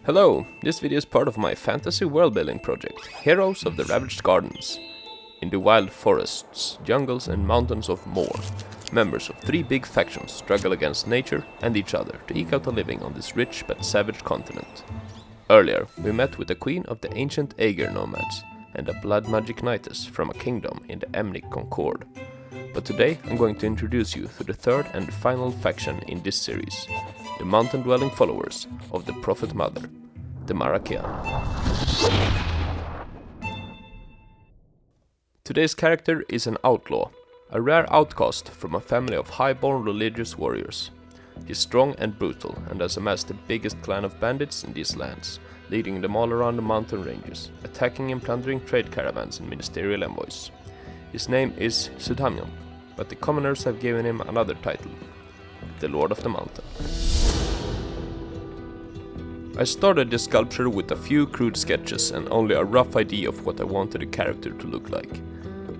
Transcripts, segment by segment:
Hello, this video is part of my fantasy world-building project, Heroes of the Ravaged Gardens. In the wild forests, jungles and mountains of Moor, members of three big factions struggle against nature and each other to eke out a living on this rich but savage continent. Earlier, we met with the queen of the ancient Aegir nomads and a blood magic knightess from a kingdom in the Emnic Concord. But today I'm going to introduce you to the third and final faction in this series, the mountain-dwelling followers of the Prophet Mother, the Maraki'ana. Today's character is an outlaw, a rare outcast from a family of high-born religious warriors. He's strong and brutal and has amassed the biggest clan of bandits in these lands, leading them all around the mountain ranges, attacking and plundering trade caravans and ministerial envoys. His name is Sudamion, but the commoners have given him another title, the Lord of the Mountain. I started this sculpture with a few crude sketches and only a rough idea of what I wanted the character to look like,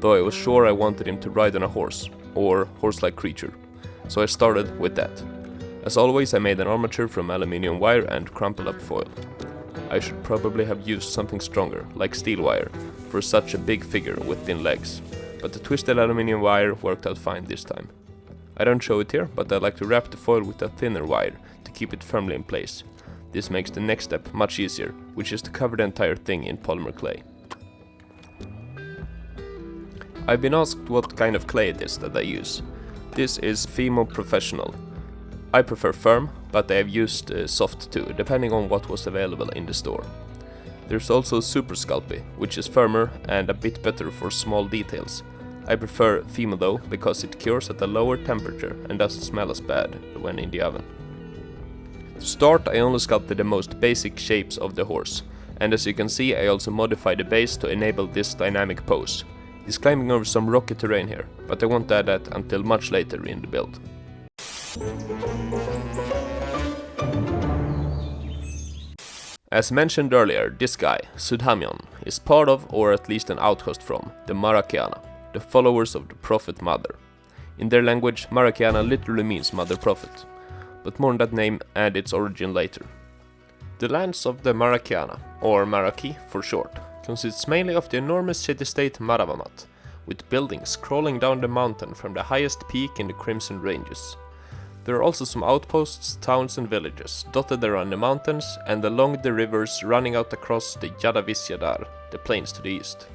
though I was sure I wanted him to ride on a horse, or horse-like creature, so I started with that. As always, I made an armature from aluminium wire and crumpled up foil. I should probably have used something stronger, like steel wire, for such a big figure with thin legs, but the twisted aluminium wire worked out fine this time. I don't show it here, but I like to wrap the foil with a thinner wire to keep it firmly in place. This makes the next step much easier, which is to cover the entire thing in polymer clay. I've been asked what kind of clay it is that I use. This is Fimo Professional. I prefer firm, but I have used soft too, depending on what was available in the store. There's also Super Sculpting, which is firmer and a bit better for small details. I prefer Fimo though, because it cures at a lower temperature and doesn't smell as bad when in the oven. To start, I only sculpted the most basic shapes of the horse, and as you can see I also modified the base to enable this dynamic pose. He's climbing over some rocky terrain here, but I won't add that until much later in the build. As mentioned earlier, this guy, Sudamion, is part of, or at least an outcast from, the Maraki'ana, the followers of the Prophet Mother. In their language, Maraki'ana literally means Mother Prophet, but more on that name and its origin later. The lands of the Maraki'ana, or Maraki for short, consists mainly of the enormous city-state Maravamat, with buildings crawling down the mountain from the highest peak in the Crimson Ranges. There are also some outposts, towns and villages dotted around the mountains and along the rivers running out across the Yadavisyadar, the plains to the east.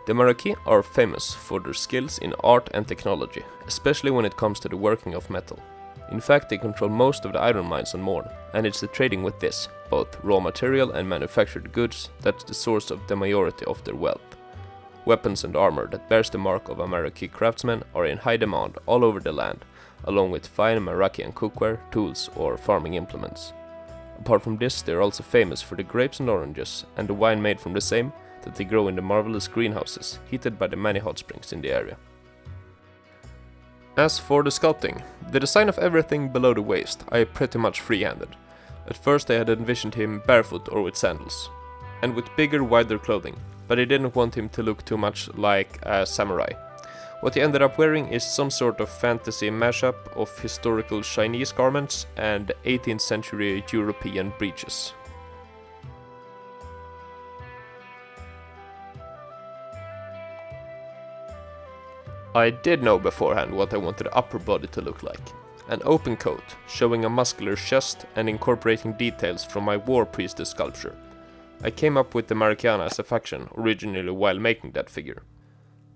The Maraki are famous for their skills in art and technology, especially when it comes to the working of metal. In fact, they control most of the iron mines on Moor, and it's the trading with this, both raw material and manufactured goods, that's the source of the majority of their wealth. Weapons and armor that bears the mark of a Maraki craftsman are in high demand all over the land, along with fine Marakian cookware, tools or farming implements. Apart from this, they are also famous for the grapes and oranges, and the wine made from the same that they grow in the marvelous greenhouses, heated by the many hot springs in the area. As for the sculpting, the design of everything below the waist I pretty much freehanded. At first I had envisioned him barefoot or with sandals, and with bigger, wider clothing, but I didn't want him to look too much like a samurai. What he ended up wearing is some sort of fantasy mashup of historical Chinese garments and 18th century European breeches. I did know beforehand what I wanted the upper body to look like. An open coat, showing a muscular chest and incorporating details from my War Priestess sculpture. I came up with the Maraki'ana as a faction originally while making that figure.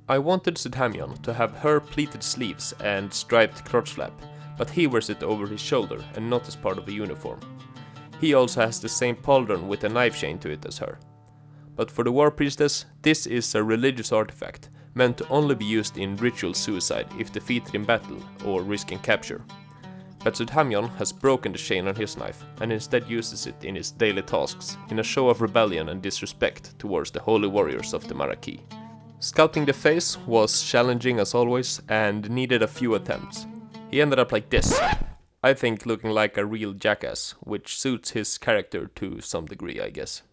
I wanted Sudamion to have her pleated sleeves and striped crotch flap, but he wears it over his shoulder and not as part of a uniform. He also has the same pauldron with a knife chain to it as her. But for the War Priestess, this is a religious artifact, meant to only be used in ritual suicide if defeated in battle or risking capture. But Sudamion has broken the chain on his knife and instead uses it in his daily tasks, in a show of rebellion and disrespect towards the holy warriors of the Maraki. Sculpting the face was challenging as always and needed a few attempts. He ended up like this, I think looking like a real jackass, which suits his character to some degree, I guess.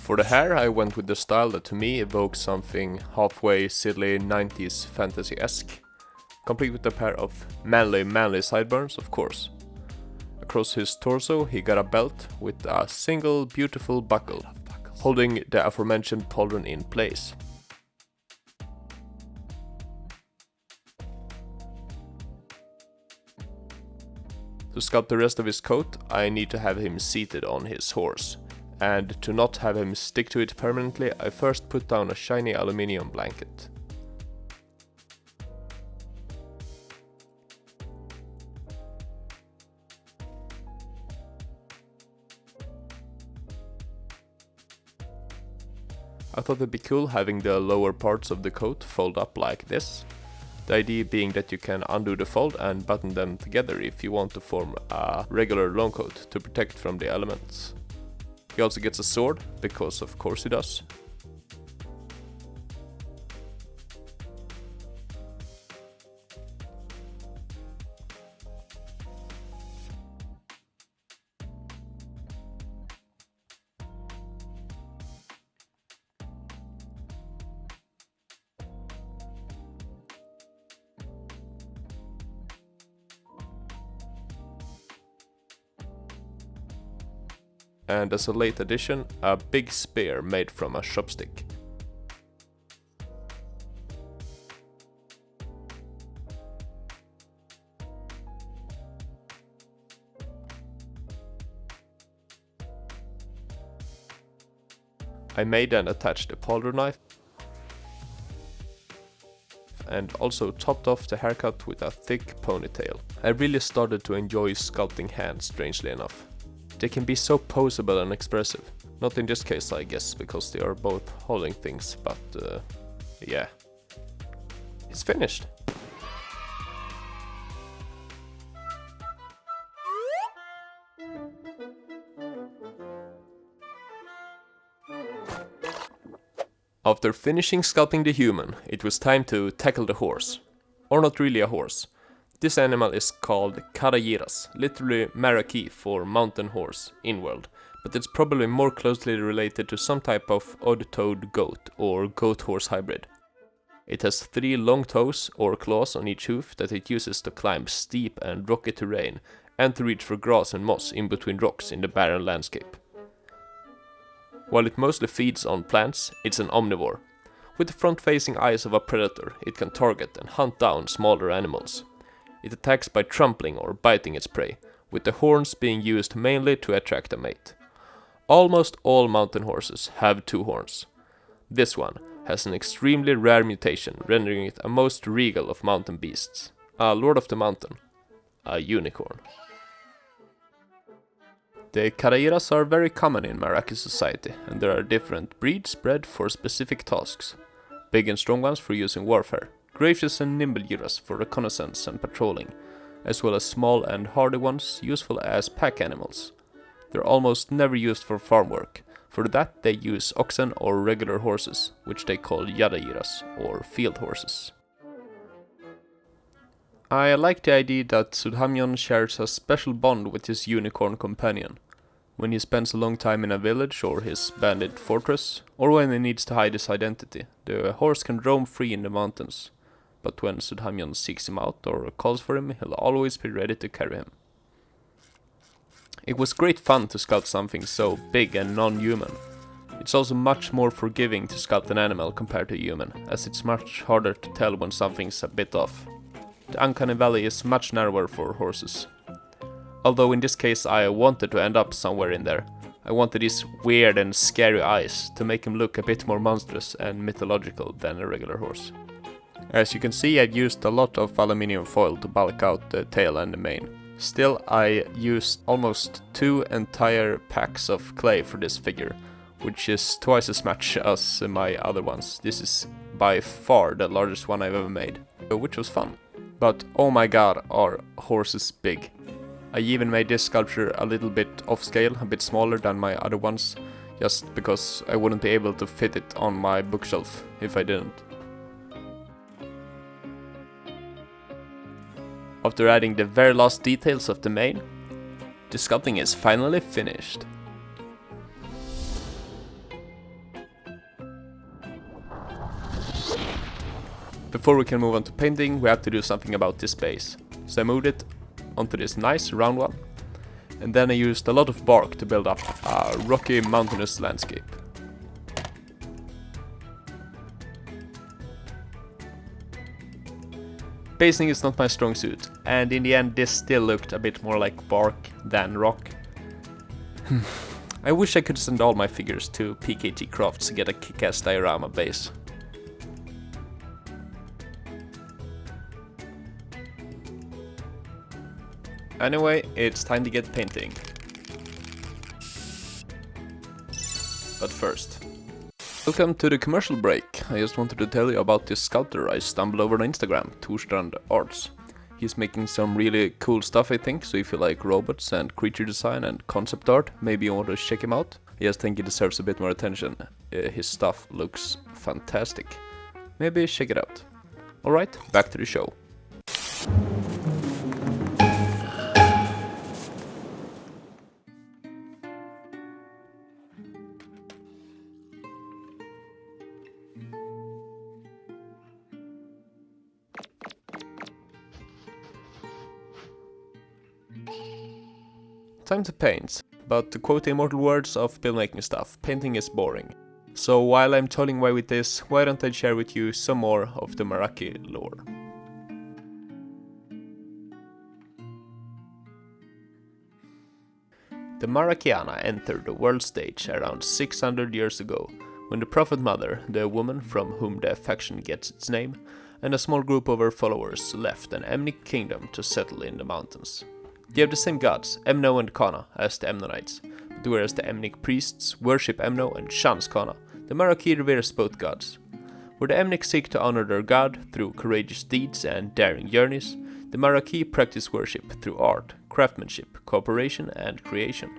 For the hair, I went with the style that to me evokes something halfway silly 90s fantasy-esque, complete with a pair of manly sideburns, of course. Across his torso he got a belt with a single beautiful buckle, holding the aforementioned pauldron in place. To sculpt the rest of his coat, I need to have him seated on his horse. And to not have him stick to it permanently, I first put down a shiny aluminium blanket. I thought it'd be cool having the lower parts of the coat fold up like this. The idea being that you can undo the fold and button them together if you want to form a regular long coat to protect from the elements. He also gets a sword, because of course he does. And as a late addition, a big spear made from a chopstick. I made and attached a pauldron knife, and also topped off the haircut with a thick ponytail. I really started to enjoy sculpting hands, strangely enough. They can be so poseable and expressive. Not in this case, I guess, because they are both holding things, but yeah. It's finished! After finishing sculpting the human, it was time to tackle the horse. Or not really a horse. This animal is called Karayiras, literally Maraki for mountain horse in world, but it's probably more closely related to some type of odd-toed goat or goat-horse hybrid. It has 3 long toes or claws on each hoof that it uses to climb steep and rocky terrain and to reach for grass and moss in between rocks in the barren landscape. While it mostly feeds on plants, it's an omnivore. With the front-facing eyes of a predator, it can target and hunt down smaller animals. It attacks by trampling or biting its prey, with the horns being used mainly to attract a mate. Almost all mountain horses have 2 horns. This one has an extremely rare mutation, rendering it a most regal of mountain beasts. A lord of the mountain. A unicorn. The Karayiras are very common in Maraci society, and there are different breeds bred for specific tasks. Big and strong ones for use in warfare. Gracious and nimble Yiras for reconnaissance and patrolling, as well as small and hardy ones useful as pack animals. They're almost never used for farm work. For that they use oxen or regular horses, which they call Yada Yiras, or field horses. I like the idea that Sudamion shares a special bond with his unicorn companion. When he spends a long time in a village or his bandit fortress, or when he needs to hide his identity, the horse can roam free in the mountains. But when Sudamion seeks him out or calls for him, he'll always be ready to carry him. It was great fun to sculpt something so big and non-human. It's also much more forgiving to sculpt an animal compared to a human, as it's much harder to tell when something's a bit off. The uncanny valley is much narrower for horses. Although in this case I wanted to end up somewhere in there. I wanted these weird and scary eyes to make him look a bit more monstrous and mythological than a regular horse. As you can see, I've used a lot of aluminium foil to bulk out the tail and the mane. Still, I used almost 2 entire packs of clay for this figure, which is twice as much as my other ones. This is by far the largest one I've ever made, which was fun. But oh my god, are horses big. I even made this sculpture a little bit off scale, a bit smaller than my other ones, just because I wouldn't be able to fit it on my bookshelf if I didn't. After adding the very last details of the mane, the sculpting is finally finished. before we can move on to painting, we have to do something about this base. So I moved it onto this nice round one, and then I used a lot of bark to build up a rocky mountainous landscape. Basing is not my strong suit, and in the end this still looked a bit more like bark than rock. I wish I could send all my figures to PKT Crafts to get a kick-ass diorama base. Anyway, it's time to get painting. But first, welcome to the commercial break. I just wanted to tell you about this sculptor I stumbled over on Instagram, Torstrand Arts. He's making some really cool stuff, I think, so if you like robots and creature design and concept art, maybe you want to check him out. I just think he deserves a bit more attention. His stuff looks fantastic. Maybe check it out. Alright, back to the show. Time to paint, but to quote the immortal words of filmmaking stuff, painting is boring. So while I'm toiling away with this, why don't I share with you some more of the Maraci lore. The Maraki'ana entered the world stage around 600 years ago, when the Prophet Mother, the woman from whom the faction gets its name, and a small group of her followers left an Emnic kingdom to settle in the mountains. They have the same gods, Emno and Kana, as the Emnonites, but whereas the Emnic priests worship Emno and shuns Kana, the Maraci reveres both gods. Where the Emnic seek to honor their god through courageous deeds and daring journeys, the Maraci practice worship through art, craftsmanship, cooperation and creation.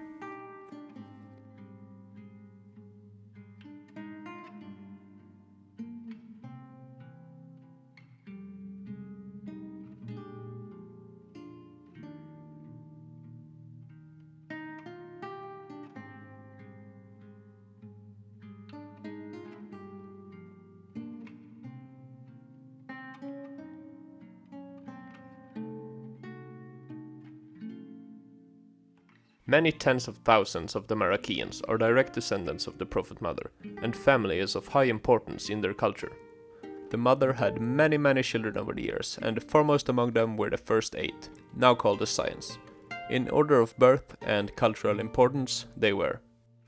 Many tens of thousands of the Marakians are direct descendants of the Prophet Mother, and family is of high importance in their culture. The mother had many children over the years, and foremost among them were the first 8, now called the Scions. In order of birth and cultural importance, they were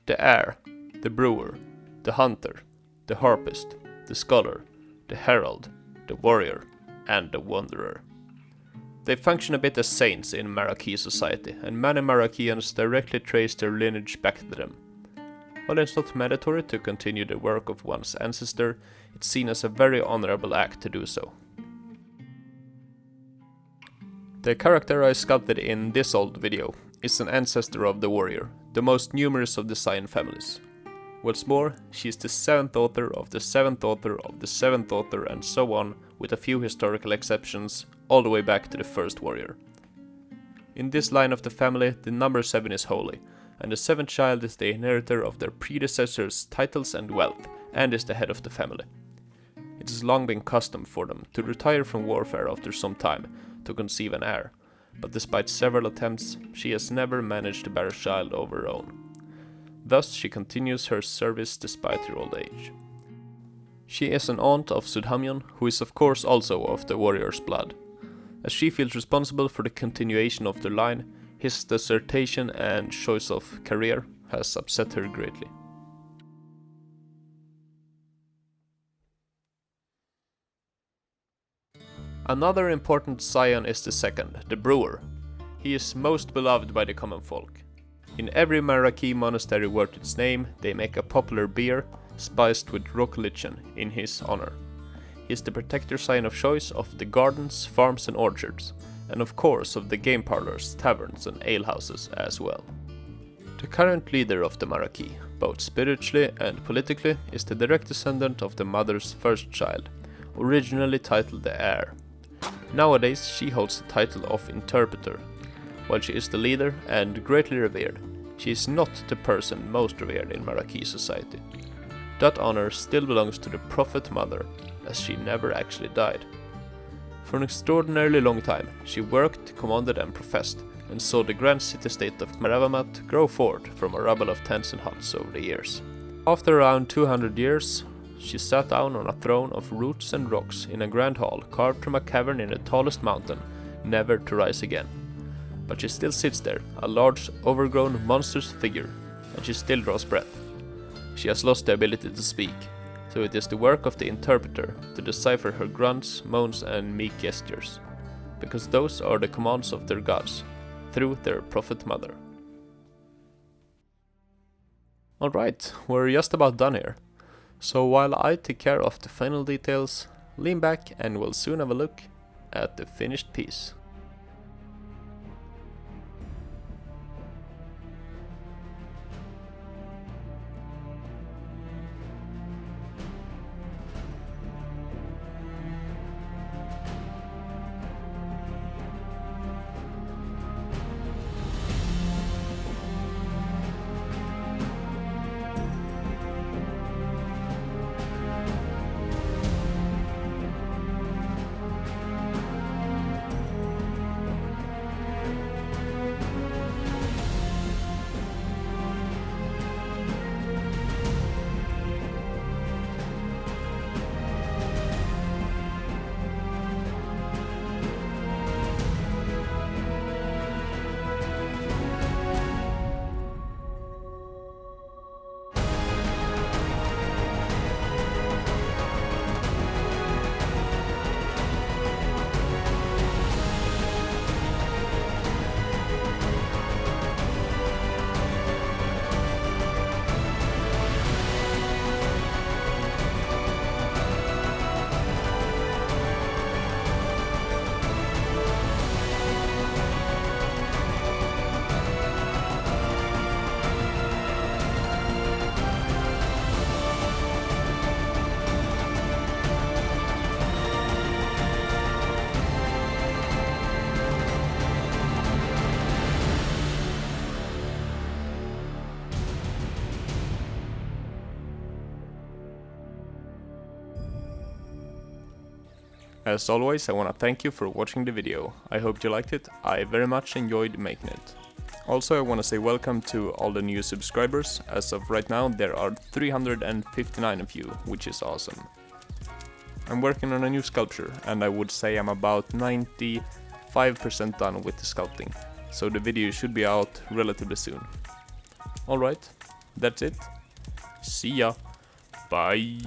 the heir, the brewer, the hunter, the harpist, the scholar, the herald, the warrior, and the wanderer. They function a bit as saints in Maraci society, and many Marakians directly trace their lineage back to them. While it's not mandatory to continue the work of one's ancestor, it's seen as a very honorable act to do so. The character I sculpted in this old video is an ancestor of the warrior, the most numerous of the Scion families. What's more, she is the 7th author of the 7th author of the 7th author and so on, with a few historical exceptions, all the way back to the first warrior. In this line of the family, the number 7 is holy, and the 7th child is the inheritor of their predecessors' titles and wealth, and is the head of the family. It has long been custom for them to retire from warfare after some time to conceive an heir, but despite several attempts, she has never managed to bear a child of her own. Thus, she continues her service despite her old age. She is an aunt of Sudamion, who is of course also of the warrior's blood. As she feels responsible for the continuation of their line, his desertion and choice of career has upset her greatly. Another important scion is the 2nd, the brewer. He is most beloved by the common folk. In every Maraci monastery worth its name, they make a popular beer, spiced with rock lichen, in his honor. He is the protector scion of choice of the gardens, farms and orchards, and of course of the game parlors, taverns and alehouses as well. The current leader of the Maraci, both spiritually and politically, is the direct descendant of the mother's first child, originally titled the heir. Nowadays she holds the title of interpreter. While she is the leader and greatly revered, she is not the person most revered in Maraci society. That honor still belongs to the Prophet Mother, as she never actually died. For an extraordinarily long time, she worked, commanded and professed, and saw the grand city-state of Maravimat grow forward from a rubble of tents and huts over the years. After around 200 years, she sat down on a throne of roots and rocks in a grand hall carved from a cavern in the tallest mountain, never to rise again. But she still sits there, a large, overgrown, monstrous figure, and she still draws breath. She has lost the ability to speak, so it is the work of the interpreter to decipher her grunts, moans and meek gestures, because those are the commands of their gods, through their Prophet Mother. Alright, we're just about done here. So while I take care of the final details, lean back and we'll soon have a look at the finished piece. As always, I wanna thank you for watching the video. I hope you liked it. I very much enjoyed making it. Also, I wanna say welcome to all the new subscribers. As of right now, there are 359 of you, which is awesome. I'm working on a new sculpture, and I would say I'm about 95% done with the sculpting, so the video should be out relatively soon. Alright, that's it. See ya. Bye.